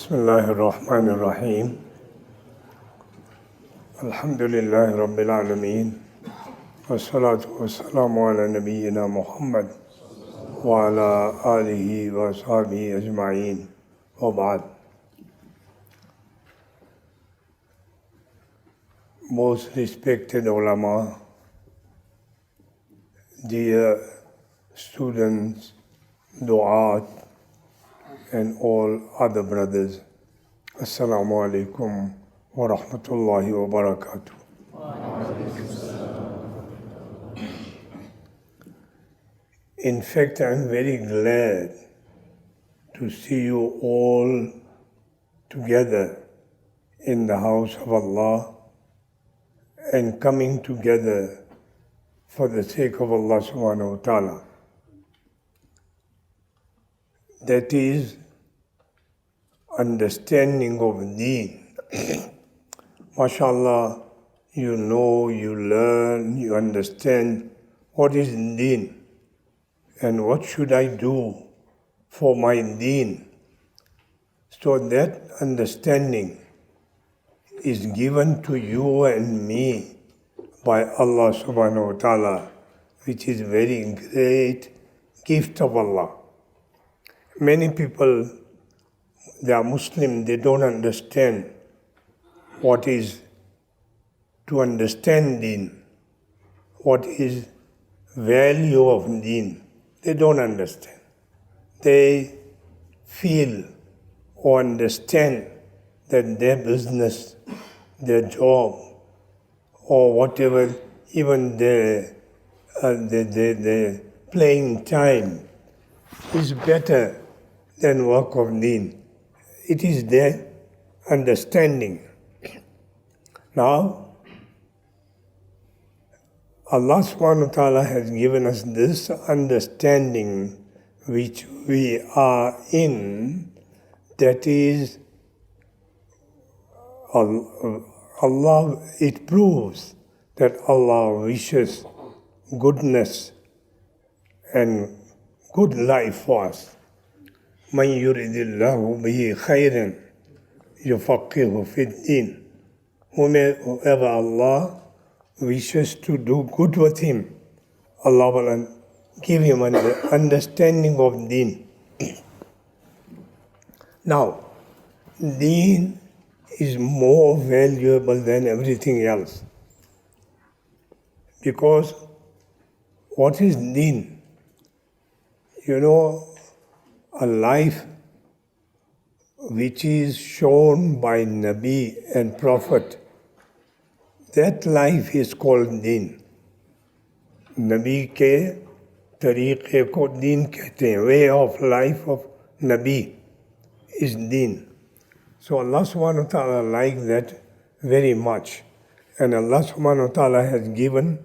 Bismillahir Rahmanir Rahim. Alhamdulillahi Rabbil Alameen. Wassalatu wassalamu ala nabiyyina Muhammad wa ala alihi wa ashabihi ajma'in. Wa ba'd. Most respected Ulama, dear students, du'at, and all other brothers, Assalamu alaikum wa rahmatullahi wa barakatuh. In fact, I'm very glad to see you all together in the house of Allah and coming together for the sake of Allah subhanahu wa ta'ala. That is understanding of deen. MashaAllah, you know, you learn, you understand what is deen and what should I do for my deen. So that understanding is given to you and me by Allah subhanahu wa ta'ala, which is very great gift of Allah. Many people, they are Muslim, they don't understand what is to understand deen, what is value of deen. They don't understand. They feel or understand that their business, their job, or whatever, even their playing time is better than work of deen. It is their understanding. Now, Allah subhanahu wa ta'ala has given us this understanding which we are in, that is Allah, it proves that Allah wishes goodness and good life for us. مَنْ يُرِدِ اللَّهُ بِهِ خَيْرًا يُفَقِّهُ فِي الدِّينِ. Whomever Allah wishes to do good with him, Allah will give him an understanding of deen. Now, deen is more valuable than everything else. Because what is deen? You know, a life which is shown by Nabi and Prophet, that life is called deen. Nabi ke tariqe ko deen kehte hain. Way of life of Nabi is deen. So Allah subhanahu wa ta'ala likes that very much. And Allah subhanahu wa ta'ala has given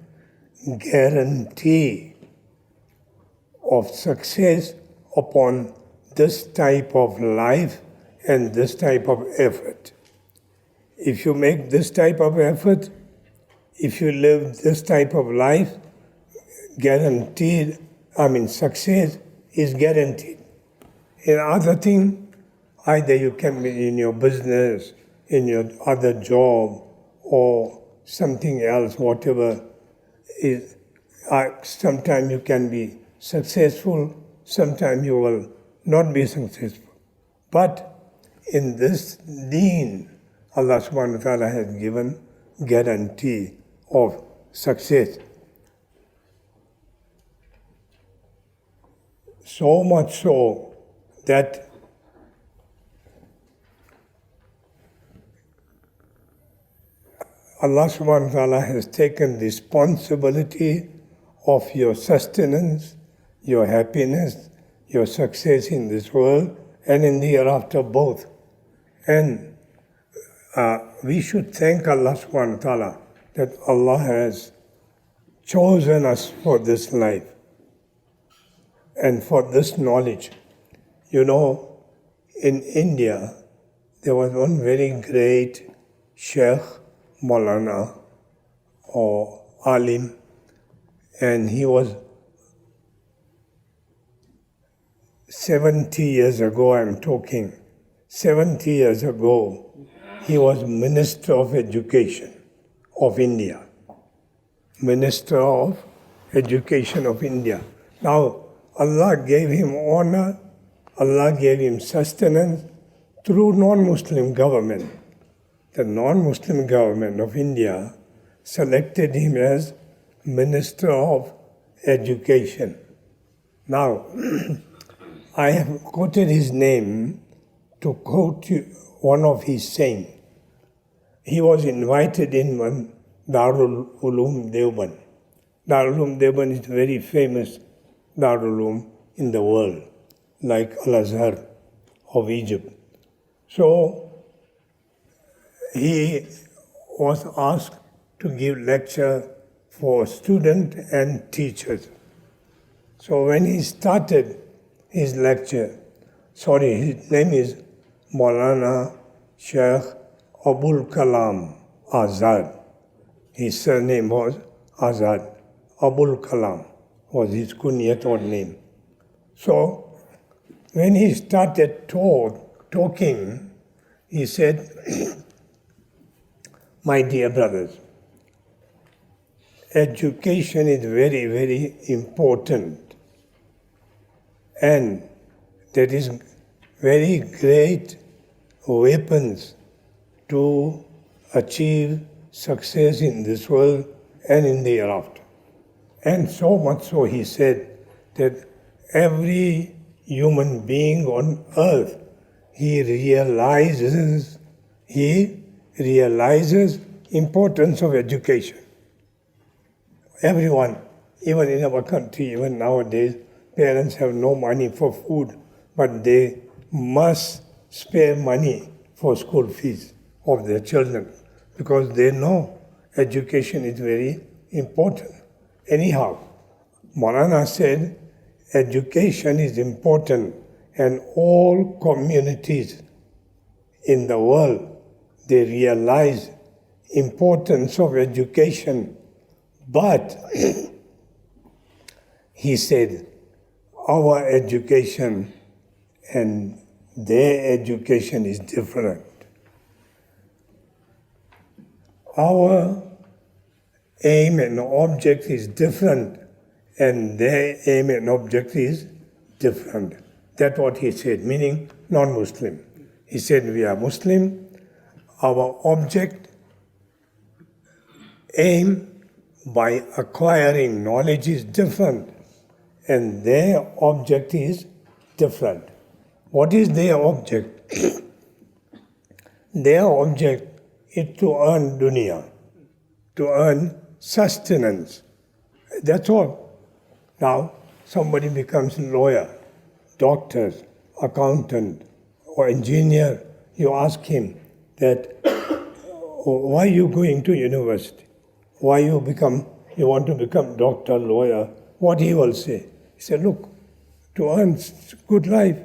guarantee of success upon this type of life and this type of effort. If you make this type of effort, if you live this type of life, success is guaranteed. In other thing, either you can be in your business, in your other job, or something else, whatever is. Sometimes you can be successful, sometimes you will not be successful. But in this deen, Allah subhanahu wa ta'ala has given guarantee of success. So much so that Allah subhanahu wa ta'ala has taken responsibility of your sustenance, your happiness, your success in this world and in the hereafter both. And we should thank Allah subhanahu wa ta'ala that Allah has chosen us for this life and for this knowledge. You know, in India, there was one very great Sheikh, Maulana, or Alim, and he was 70 years ago, I'm talking, 70 years ago, he was Minister of Education of India. Minister of Education of India. Now, Allah gave him honor, Allah gave him sustenance through non-Muslim government. The non-Muslim government of India selected him as Minister of Education. Now, I have quoted his name to quote one of his sayings. He was invited in one Darul Uloom Deoband. Darul Uloom Deoband is a very famous Darul Uloom in the world, like Al-Azhar of Egypt. So he was asked to give lecture for students and teachers. So when he started his lecture, his name is Maulana Sheikh Abul Kalam Azad. His surname was Azad. Abul Kalam was his kunyat or name. So when he started talking, he said, my dear brothers, education is very, very important. And there is very great weapons to achieve success in this world and in the hereafter. And so much so he said that every human being on earth, he realizes importance of education. Everyone, even in our country, even nowadays, parents have no money for food, but they must spare money for school fees of their children because they know education is very important. Anyhow, Maulana said education is important and all communities in the world, they realize importance of education. But he said, our education and their education is different. Our aim and object is different, and their aim and object is different. That's what he said, meaning non-Muslim. He said, we are Muslim, our object, aim by acquiring knowledge is different, and their object is different. What is their object? Their object is to earn dunya, to earn sustenance. That's all. Now, somebody becomes a lawyer, doctor, accountant, or engineer. You ask him that, why are you going to university? Why you want to become doctor, lawyer? What he will say? He said, look, to earn good life,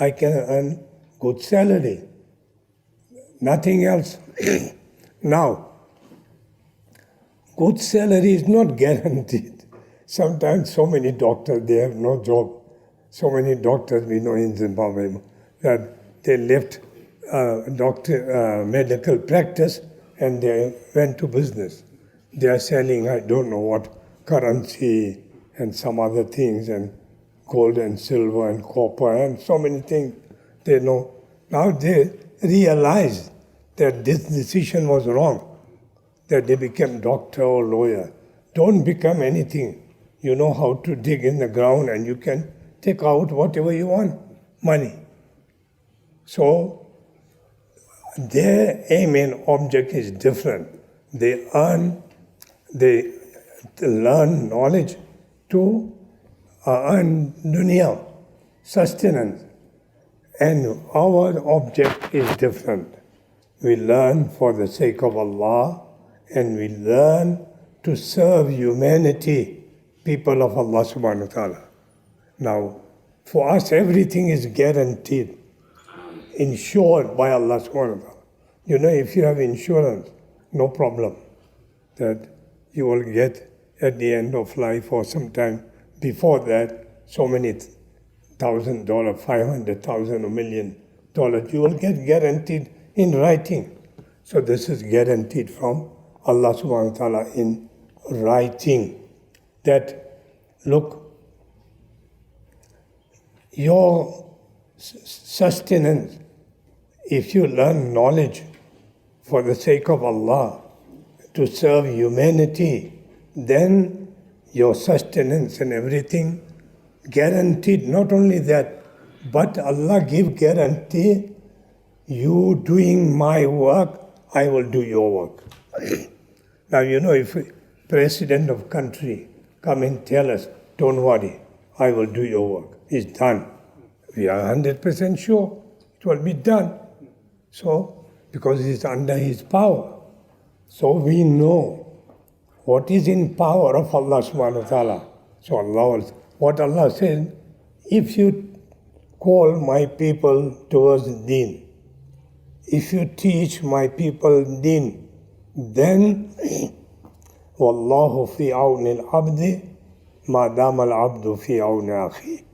I can earn good salary. Nothing else. Now, good salary is not guaranteed. Sometimes so many doctors, they have no job. So many doctors we know in Zimbabwe that they left medical practice and they went to business. They are selling, I don't know what, currency and some other things, and gold and silver and copper and so many things they know. Now they realize that this decision was wrong, that they became doctor or lawyer. Don't become anything. You know how to dig in the ground and you can take out whatever you want, money. So their aim and object is different. They learn knowledge to earn dunya, sustenance. And our object is different. We learn for the sake of Allah, and we learn to serve humanity, people of Allah subhanahu wa ta'ala. Now, for us everything is guaranteed, insured by Allah subhanahu wa ta'ala. You know, if you have insurance, no problem, that you will get at the end of life or sometime before that so many $1,000, $500,000, $1 million $100, you will get guaranteed in writing. So this is guaranteed from Allah subhanahu wa ta'ala in writing. That, look, your sustenance, if you learn knowledge for the sake of Allah, to serve humanity, then your sustenance and everything guaranteed. Not only that, but Allah give guarantee, you doing my work, I will do your work. Now, if president of country come and tell us, don't worry, I will do your work, it's done. We are 100% sure it will be done. So, because it's under his power. So we know what is in power of Allah subhanahu wa ta'ala. So what Allah says, if you call my people towards deen, if you teach my people deen, then Wallahu fi awni al-abdi ma dama al-abdu fi awni akhi.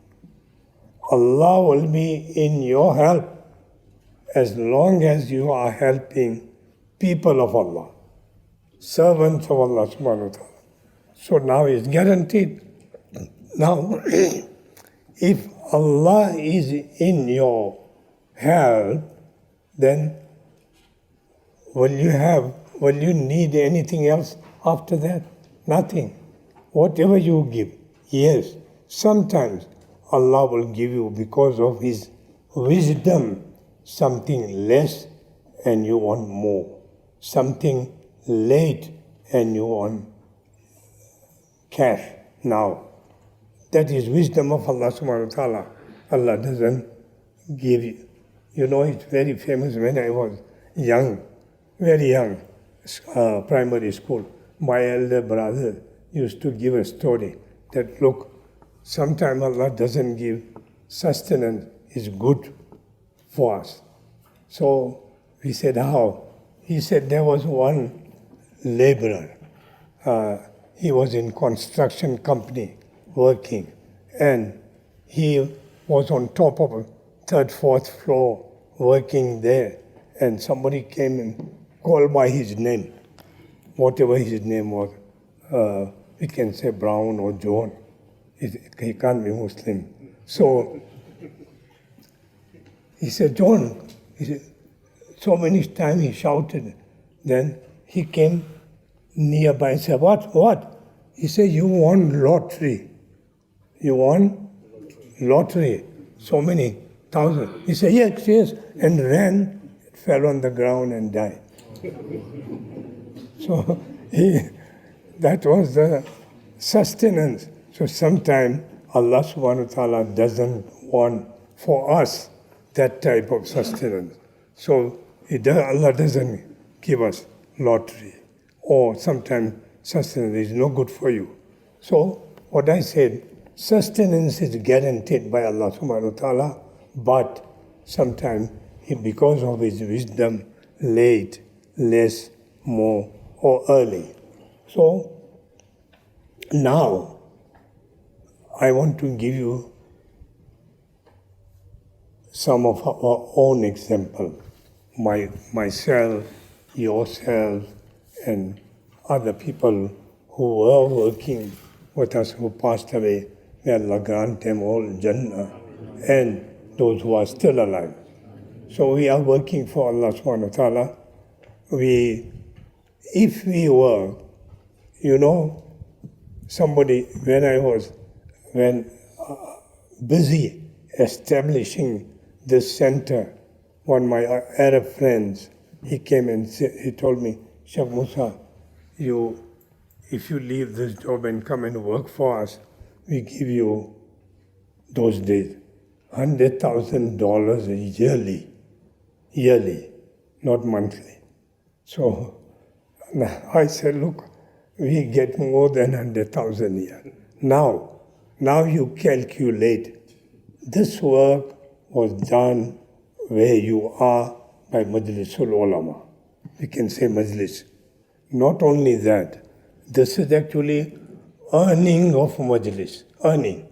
Allah will be in your help as long as you are helping people of Allah, servants of Allah subhanahu wa ta'ala. So now it's guaranteed. Now, if Allah is in your help, then will you need anything else after that? Nothing. Whatever you give, yes, sometimes Allah will give you, because of His wisdom, something less and you want more. Something late and you want cash now. That is wisdom of Allah subhanahu wa ta'ala. Allah doesn't give you. It's very famous. When I was young, very young, primary school, my elder brother used to give a story that, look, sometimes Allah doesn't give sustenance, is good for us. So we said, how? He said there was one laborer. He was in construction company working, and he was on top of a third, fourth floor working there, and somebody came and called by his name, whatever his name was. We can say Brown or John. He can't be Muslim. So he said, John. He said, so many times he shouted. Then he came nearby and said, what? He said, you won lottery. You won lottery. So many thousands. He said, yes, and ran, fell on the ground and died. So that was the sustenance. So sometimes Allah subhanahu wa ta'ala doesn't want for us that type of sustenance. So Allah doesn't give us lottery, or sometimes sustenance is no good for you. So what I said, sustenance is guaranteed by Allah subhanahu wa ta'ala, but sometimes because of His wisdom, late, less, more, or early. So now I want to give you some of our own example. Myself, yourself, and other people who were working with us who passed away. May Allah grant them all Jannah, and those who are still alive. So we are working for Allah subhanahu wa ta'ala. If we were, somebody, when I was busy establishing this center, one of my Arab friends, he came and he told me, Sheikh Musa, if you leave this job and come and work for us, we give you, those days, $100,000 yearly, not monthly. So I said, look, we get more than 100,000 a year. Now you calculate, this work was done where you are by Majlisul Ulama. We can say Majlis. Not only that, this is actually earning of Majlis, earning.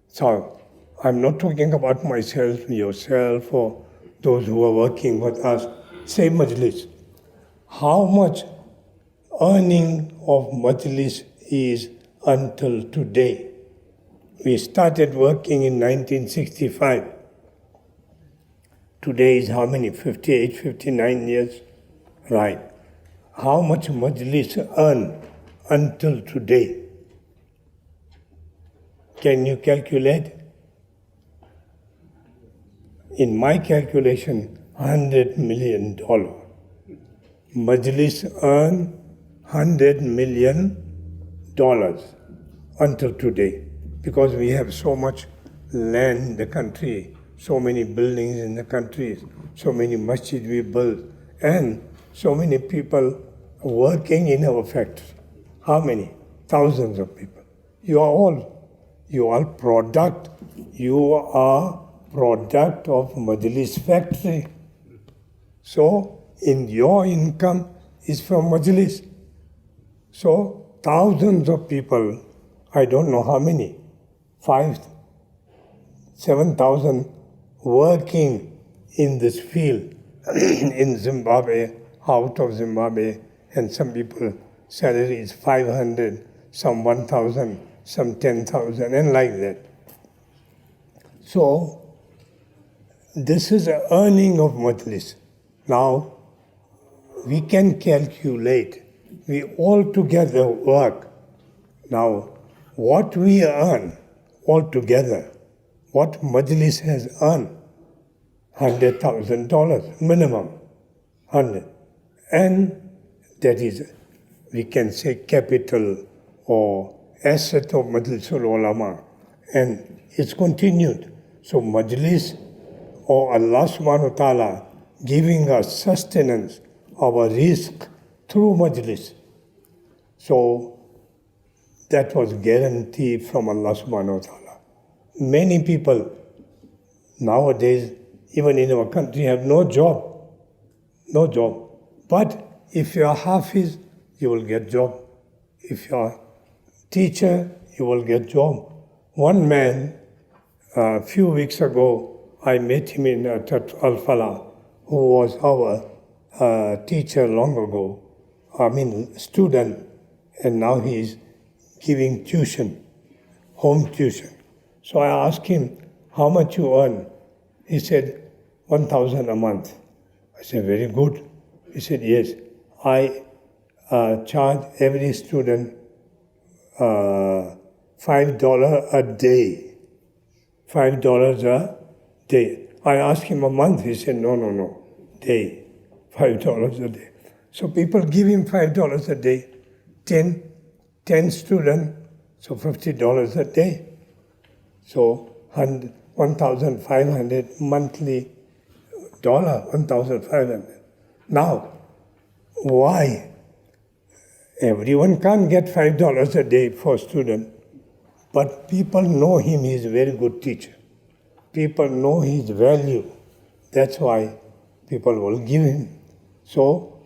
So I'm not talking about myself, yourself, or those who are working with us, say Majlis. How much earning of Majlis is until today? We started working in 1965. Today is how many? 58, 59 years? Right. How much Majlis earn until today? Can you calculate? In my calculation, $100 million. Majlis earn $100 million until today, because we have so much land in the country, so many buildings in the country, so many masjid we built, and so many people working in our factory. How many? Thousands of people. You are product of Majlis factory. So, in your income is from Majlis. So, thousands of people, I don't know how many, 7,000 working in this field in Zimbabwe, out of Zimbabwe, and some people salary is 500, some 1,000, some 10,000, and like that. So, this is the earning of Majlis. Now, we can calculate. We all together work. Now, what we earn all together, what Majlis has earned, $100,000 minimum, 100. And that is, we can say, capital or asset of Majlisul Ulama. And it's continued. So Majlis, or Allah subhanahu wa ta'ala, giving us sustenance, our rizq through Majlis. So that was guarantee from Allah subhanahu wa ta'ala. Many people nowadays, even in our country, have no job. No job. But if you are Hafiz, you will get job. If you are teacher, you will get job. One man, a few weeks ago, I met him in Al-Falah, who was our teacher long ago, student, and now he is giving tuition, home tuition. So I asked him, how much you earn? He said, 1,000 a month. I said, very good. He said, yes, I charge every student $5 a day. $5 a day. I asked him a month. He said, no, day. $5 a day. So people give him $5 a day. 10 students, so $50 a day. So 1,500 monthly dollar, 1,500. Now, why? Everyone can't get $5 a day for a student, but people know him, he's a very good teacher. People know his value. That's why people will give him. So,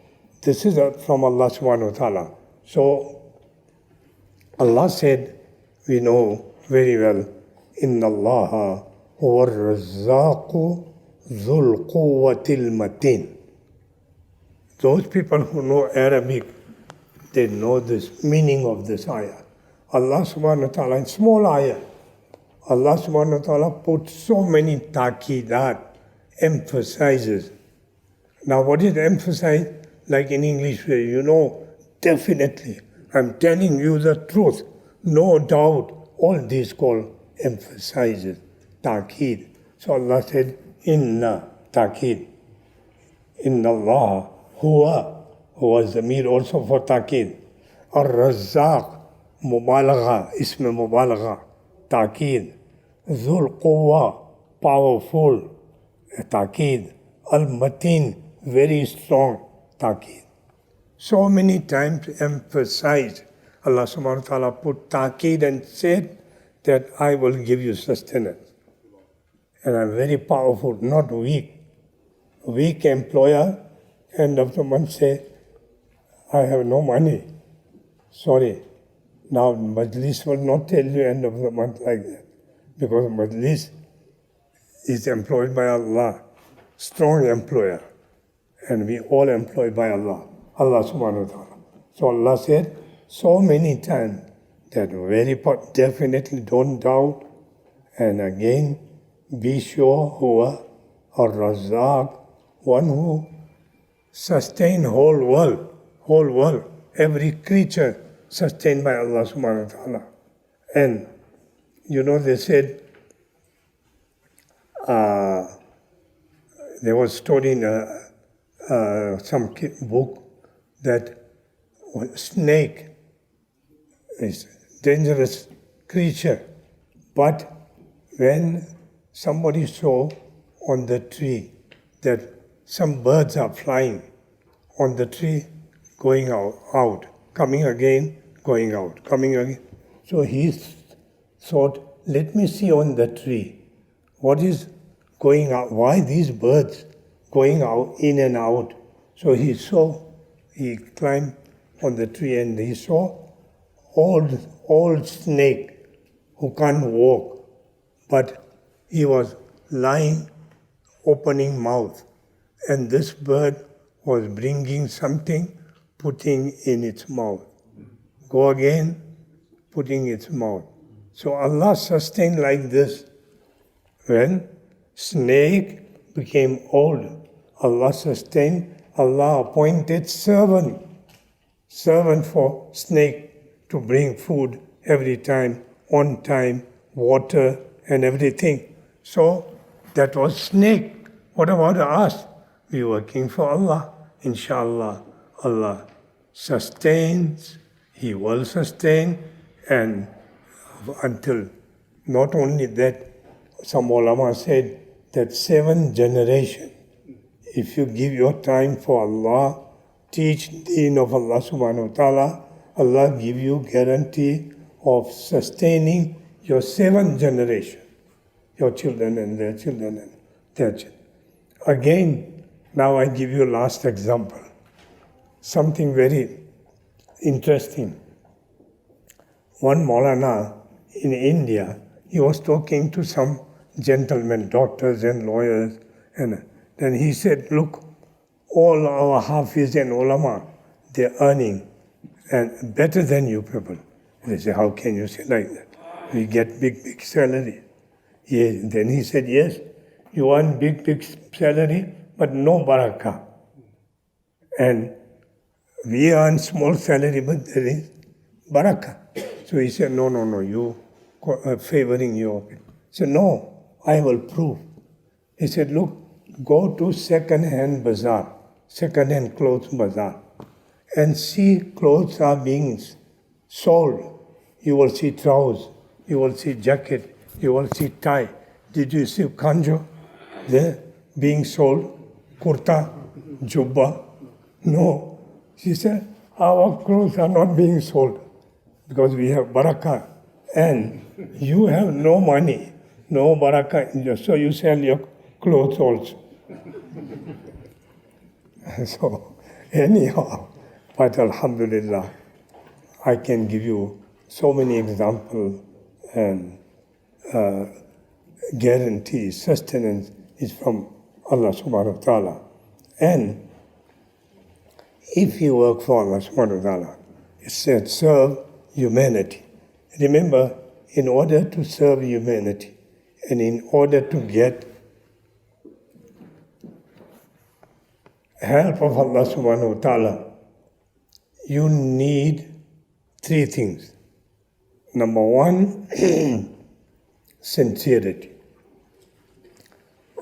this is from Allah subhanahu wa ta'ala. So, Allah said, we know very well, Inna Allaha huwa ar-razzaqu dhul quwwatil mateen. Those people who know Arabic, they know this meaning of this ayah. Allah subhanahu wa ta'ala, in small ayah, Allah subhanahu wa ta'ala put so many taqidat, emphasizes. Now what is emphasized? Like in English, you know, definitely, I'm telling you the truth, no doubt, all these called emphasizes, taqid. So Allah said, Inna taqid. Inna Allah huwa zamir also for taqid. Ar-Razzaq, mubalagha, ism mubalagha, taqid. Dhul quwwa, powerful, taqid. Al-Mateen, very strong, taqid. So many times emphasized, Allah subhanahu wa ta'ala put taqid and said that I will give you sustenance. And I'm very powerful, not weak. Weak employer, end of the month say, I have no money. Sorry. Now Majlis will not tell you end of the month like that. Because Majlis is employed by Allah. strong employer. And we all employed by Allah subhanahu wa ta'ala. So Allah said so many times that definitely don't doubt, and again be sure huwa ar-Razzaq, one who sustains whole world, every creature sustained by Allah subhanahu wa ta'ala. And they said, there was story in some book that snake is dangerous creature, but when somebody saw on the tree that some birds are flying on the tree, going out, coming again, going out, coming again. So he thought, let me see on the tree what is going out, why these birds going out, in and out. So he climbed on the tree and he saw old snake who can't walk, but he was lying, opening mouth, and this bird was bringing something, putting in its mouth. Go again, putting its mouth. So Allah sustained like this. When snake became old, Allah sustained, Allah appointed servant for snake to bring food every time, on time, water and everything. So that was snake. What about us? We are working for Allah. Inshallah, Allah sustains, He will sustain, and until, not only that, some ulama said that 7 generations, if you give your time for Allah, teach deen of Allah subhanahu wa ta'ala, Allah give you guarantee of sustaining your 7 generation, your children and their children and their children. Again, now I give you last example, something very interesting. One Maulana in India, he was talking to some gentlemen, doctors and lawyers, and then he said, look, all our Hafiz and Ulama, they're earning and better than you people. And they say, how can you say like that? We get big salary. Yes. Then he said, yes, you earn big salary, but no barakah. And we earn small salary, but there is barakah. So he said, no, you favoring your people. He said, no, I will prove. He said, look, go to second-hand bazaar, second-hand clothes bazaar, and see clothes are being sold. You will see trousers, you will see jacket, you will see tie. Did you see kanjo there being sold? Kurta, jubba? No. She said, our clothes are not being sold because we have barakah. And you have no money, no barakah, so you sell your clothes also. So, anyhow, but alhamdulillah, I can give you so many examples and guarantees. Sustenance is from Allah subhanahu wa ta'ala. And if you work for Allah subhanahu wa ta'ala, it said serve humanity. Remember, in order to serve humanity and in order to get help of Allah subhanahu wa ta'ala, you need 3 things. Number 1, sincerity.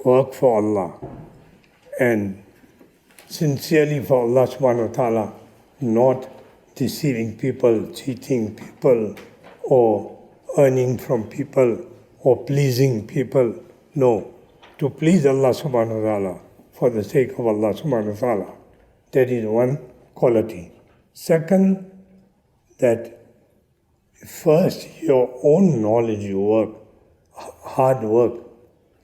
Work for Allah and sincerely for Allah subhanahu wa ta'ala, not deceiving people, cheating people, or earning from people, or pleasing people. No, to please Allah subhanahu wa ta'ala for the sake of Allah subhanahu wa ta'ala. That is one quality. Second, that first your own knowledge you work, hard work.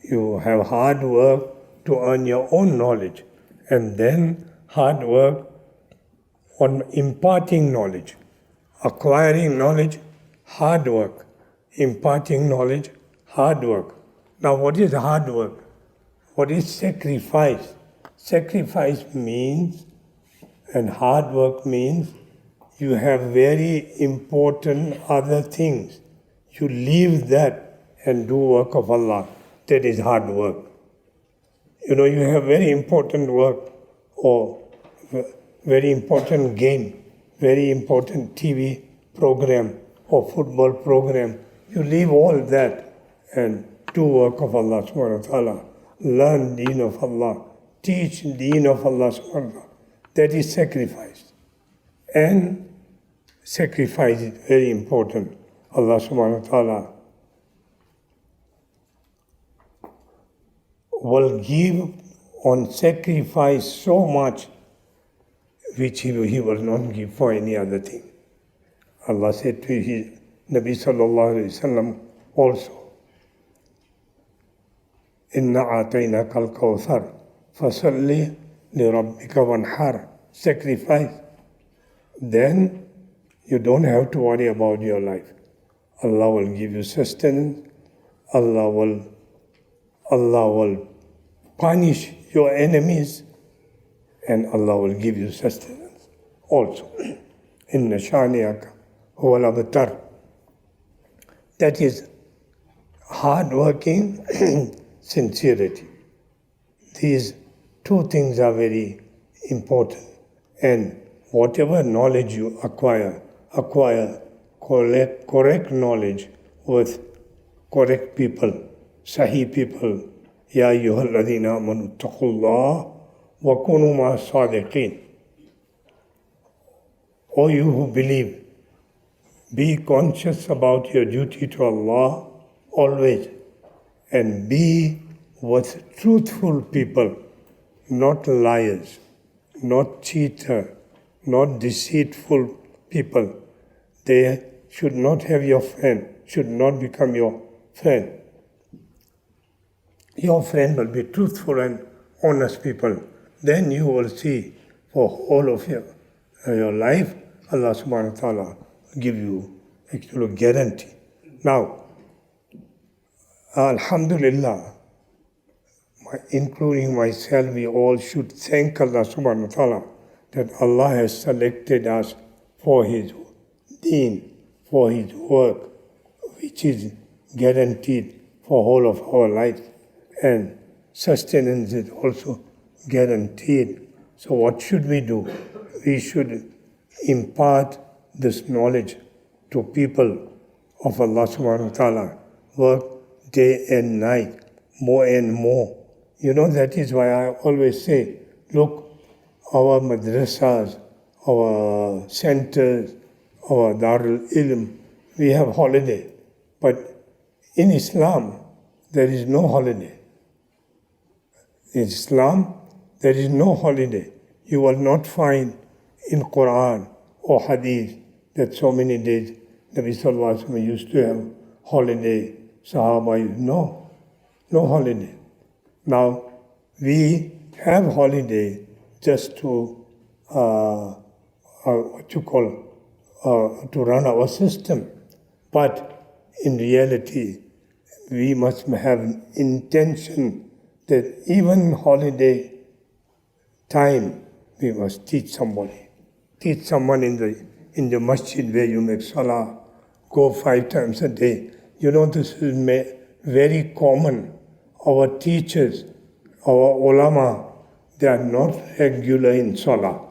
You have hard work to earn your own knowledge, and then hard work on imparting knowledge, acquiring knowledge, hard work, imparting knowledge, hard work. Now what is hard work? What is sacrifice? Sacrifice means, and hard work means, you have very important other things. You leave that and do work of Allah. That is hard work. You have very important work or very important game, very important TV program or football program. You leave all that and do work of Allah subhanahu wa ta'ala. Learn deen of Allah. Teach deen of Allah subhanahu wa ta'ala. That is sacrifice. And sacrifice is very important. Allah subhanahu wa ta'ala will give on sacrifice so much which he will not give for any other thing. Allah said to his Nabi sallallahu alayhi wa sallam also, Inna a'tainaka al-kawthar fasalli li rabbika wanhar. Sacrifice. Then you don't have to worry about your life. Allah will give you sustenance. Allah will punish your enemies, and Allah will give you sustenance also. Inna shani'aka huwa al-abtar. That is hard working, sincerity. These two things are very important. And whatever knowledge you acquire correct knowledge with correct people, sahih people. Ya ayyuhalladhina amanu taqullah wa kunu ma'as sadiqin. O you who believe, be conscious about your duty to Allah always, and be with truthful people, not liars, not cheaters, not deceitful people. They should not have your friend, should not become your friend. Your friend will be truthful and honest people. Then you will see for all of your life, Allah subhanahu wa ta'ala will give you actually guarantee. Now, alhamdulillah, including myself, we all should thank Allah subhanahu wa ta'ala that Allah has selected us for His deen, for His work, which is guaranteed for whole of our life. And sustenance is also guaranteed. So what should we do? We should impart this knowledge to people of Allah subhanahu wa ta'ala. Work day and night, more and more. That is why I always say, look, our madrasas, our centers, our Darul Ilm, we have holiday. But in Islam, there is no holiday. In Islam, there is no holiday. You will not find in Quran or Hadith that so many days Nabi Sallallahu Alaihi Wasallam used to have holiday. Sahaba, no holiday. Now, we have holiday just to to run our system. But in reality, we must have intention that even holiday time, we must teach somebody. Teach someone in the masjid where you make salah. Go 5 times a day. This is very common. Our teachers, our ulama, they are not regular in salah.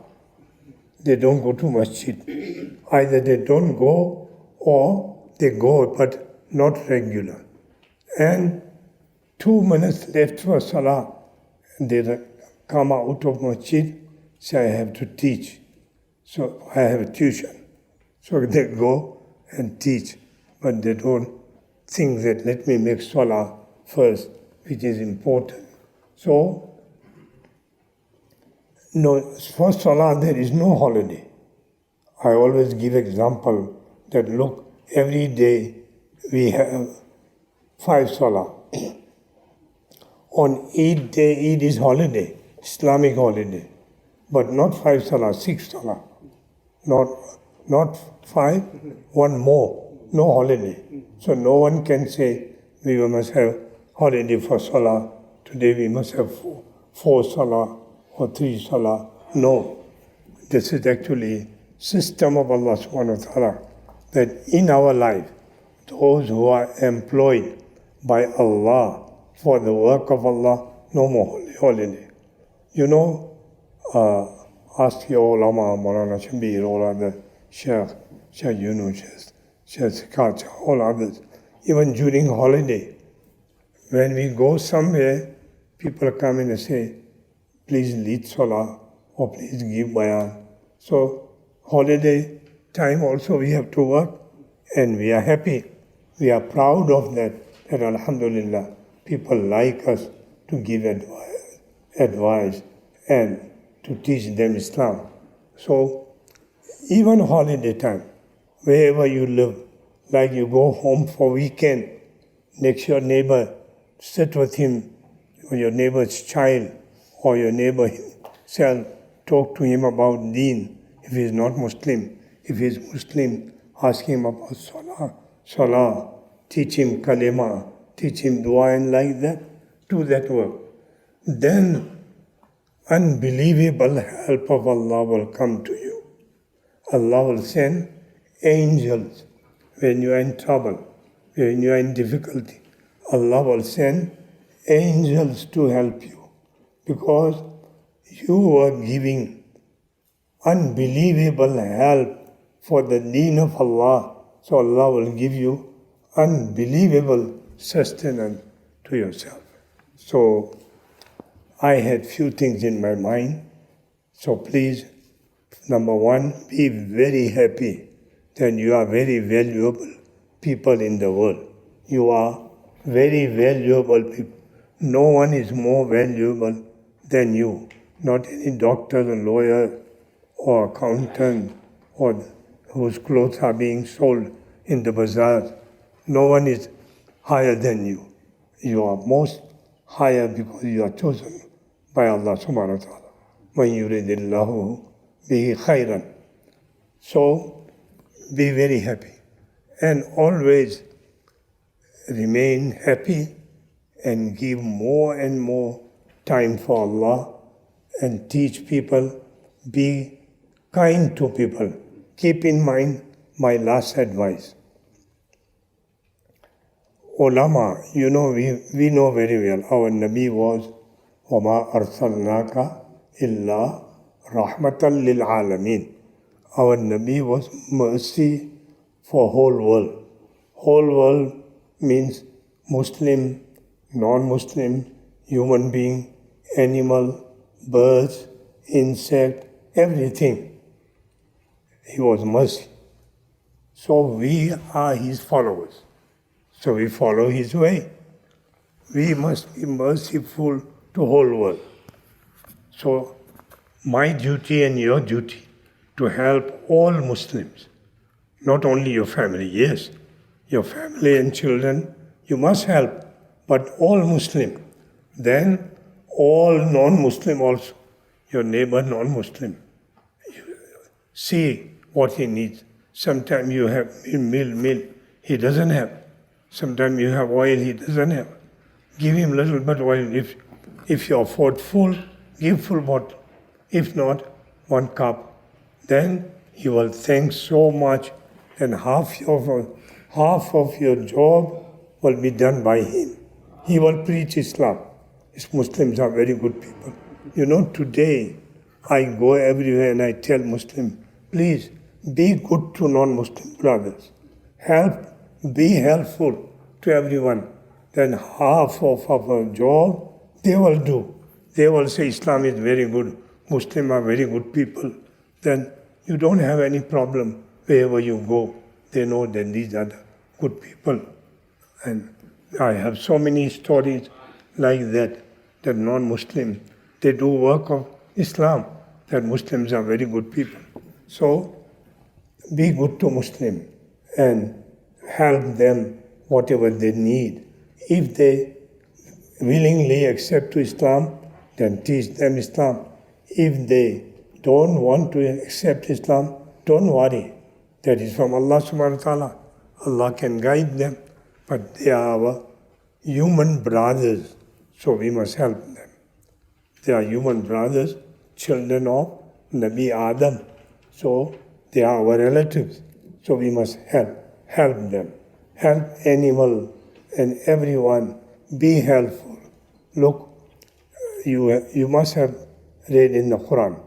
They don't go to masjid. Either they don't go or they go, but not regular. And 2 minutes left for salah, they come out of masjid, say, I have to teach. So I have a tuition. So they go and teach, but they don't think that let me make salah first, which is important. So, for salah there is no holiday. I always give example that look, every day we have 5 salah. On Eid day, Eid is holiday, Islamic holiday, but not 5 salah, 6 salah. Not 5, one more, no holiday. So no one can say we must have holiday for salah today we must have four salah or 3 salah. No, this is actually system of Allah subhanahu wa ta'ala, that in our life, those who are employed by Allah for the work of Allah, no more holiday. You know, ask your ulama, Maulana Shabir, all other Sheikh Yunus, Sheikh Sikacha, all others. Even during holiday, when we go somewhere, people come in and say, please lead salah or please give bayan. So holiday time also we have to work, and we are happy. We are proud of that alhamdulillah, people like us to give advice and to teach them Islam. So even holiday time, wherever you live, like you go home for weekend, next your neighbor, sit with him, or your neighbor's child, or your neighbor himself, talk to him about deen. If he is not Muslim, if he is Muslim, ask him about salah, teach him kalima, teach him dua, and like that, do that work. Then unbelievable help of Allah will come to you. Allah will send angels when you are in trouble, when you are in difficulty. Allah will send angels to help you, because you are giving unbelievable help for the deen of Allah. So Allah will give you unbelievable sustenance to yourself. So I had few things in my mind. So please, number one, be very happy that you are very valuable people in the world. You are very valuable people. No one is more valuable than you. Not any doctor or lawyer or accountant or whose clothes are being sold in the bazaar. No one is higher than you. You are most higher because you are chosen by Allah subhanahu wa ta'ala. وَمَن يُرِدِ اللَّهُ بِهِ خَيْرًا. So be very happy and always remain happy and give more and more time for Allah and teach people, be kind to people. Keep in mind my last advice. Ulama, you know, we know very well, our Nabi was وَمَا أَرْسَلْنَاكَ إِلَّا رَحْمَةً لِلْعَالَمِينَ. Our Nabi was mercy for whole world. Whole world means Muslim, non-Muslim, human being, animal, birds, insect, everything. He was mercy. So we are his followers. So we follow his way. We must be merciful to whole world. So my duty and your duty to help all Muslims, not only your family. Yes, your family and children, you must help, but all Muslim. Then all non-Muslim also, your neighbor non-Muslim. See what he needs. Sometimes you have milk, he doesn't have. Sometimes you have oil, he doesn't have. Give him little bit oil. If you afford full, give full bottle. If not, 1 cup. Then he will thank so much, and half of your job will be done by him. He will preach Islam. These Muslims are very good people. You know, today I go everywhere and I tell Muslims, please be good to non-Muslim brothers. Be helpful to everyone. Then half of our job they will do. They will say Islam is very good, Muslims are very good people. Then you don't have any problem wherever you go. They know that these are the good people. And I have so many stories like that non-Muslim, they do work of Islam, that Muslims are very good people. So be good to Muslim and help them whatever they need. If they willingly accept to Islam, then teach them Islam. If they don't want to accept Islam, don't worry. That is from Allah subhanahu wa ta'ala. Allah can guide them. But they are our human brothers. So we must help them. They are human brothers, children of Nabi Adam. So they are our relatives. So we must help them. Help animal and everyone. Be helpful. Look, you must have read in the Quran,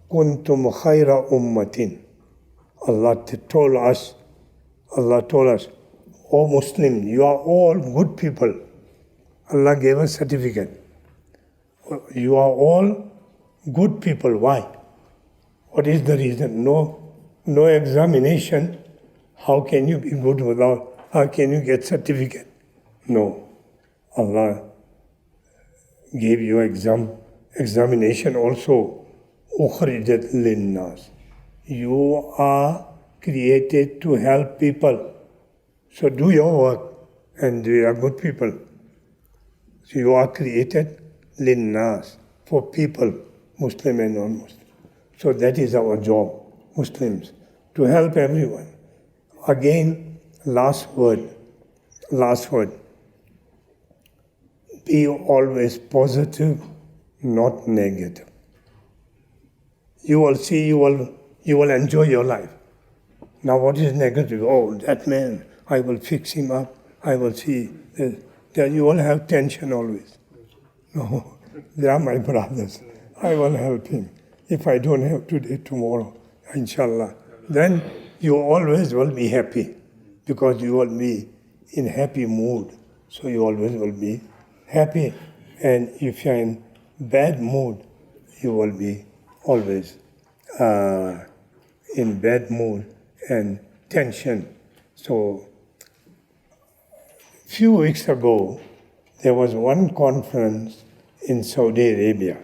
Kuntum khayra ummatin. Allah told us, O Muslim, you are all good people. Allah gave us certificate. You are all good people. Why? What is the reason? No examination. How can you be good how can you get certificate? No. Allah gave you examination also. Ukhrijat linnas. You are created to help people. So do your work and we are good people. So you are created linnas, for people, Muslim and non-Muslim. So that is our job, Muslims, to help everyone. Again, last word. Be always positive, not negative. You will see, you will enjoy your life. Now what is negative? Oh, that man, I will fix him up. I will see. Then you will have tension always. No, they are my brothers. I will help him. If I don't have today, tomorrow, inshallah. Then you always will be happy because you will be in happy mood. So you always will be happy. And if you're in bad mood, you will be always in bad mood and tension. So few weeks ago, there was one conference in Saudi Arabia.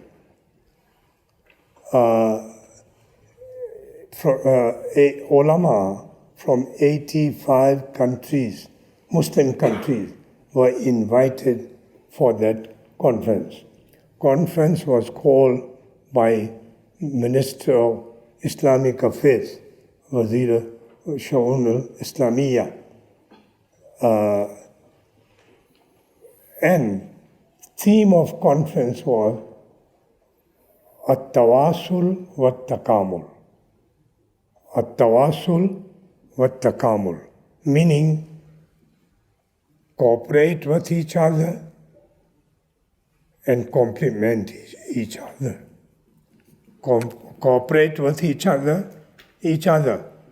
Ulama from 85 countries, Muslim countries, were invited for that conference. Conference was called by Minister of Islamic Affairs, Wazir Shaun al-Islamiyya. And theme of conference was At-Tawasul wa-Takamul. At-Tawasul wa-Takamul, meaning cooperate with each other and complement each other. Cooperate with each other,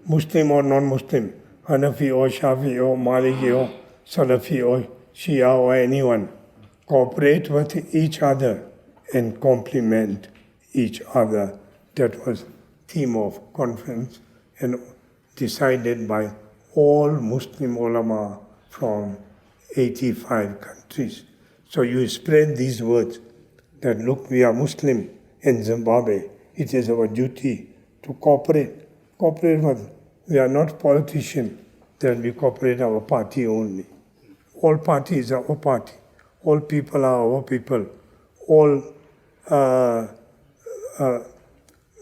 Muslim or non-Muslim, Hanafi or Shafi or Maliki or Salafi or Shia or anyone. Cooperate with each other and complement each other. That was theme of conference and decided by all Muslim ulama from 85 countries. So you spread these words that look, we are Muslim in Zimbabwe. It is our duty to cooperate. Cooperate with. We are not politicians that we cooperate our party only. All parties are our party. All people are our people. All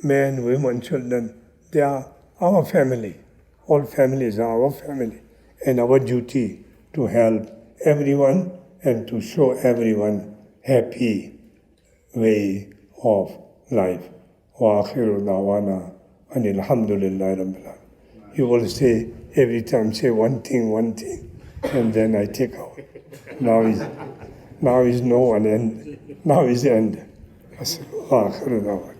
men, women, children, they are our family. All families are our family. And our duty to help everyone and to show everyone happy way of life. Wa akhiru da'wana anil hamdulillahi rabbil alamin. You will say every time, say one thing, and then I take out. Now is no one end. Now is the end. Wa akhiru da'wana.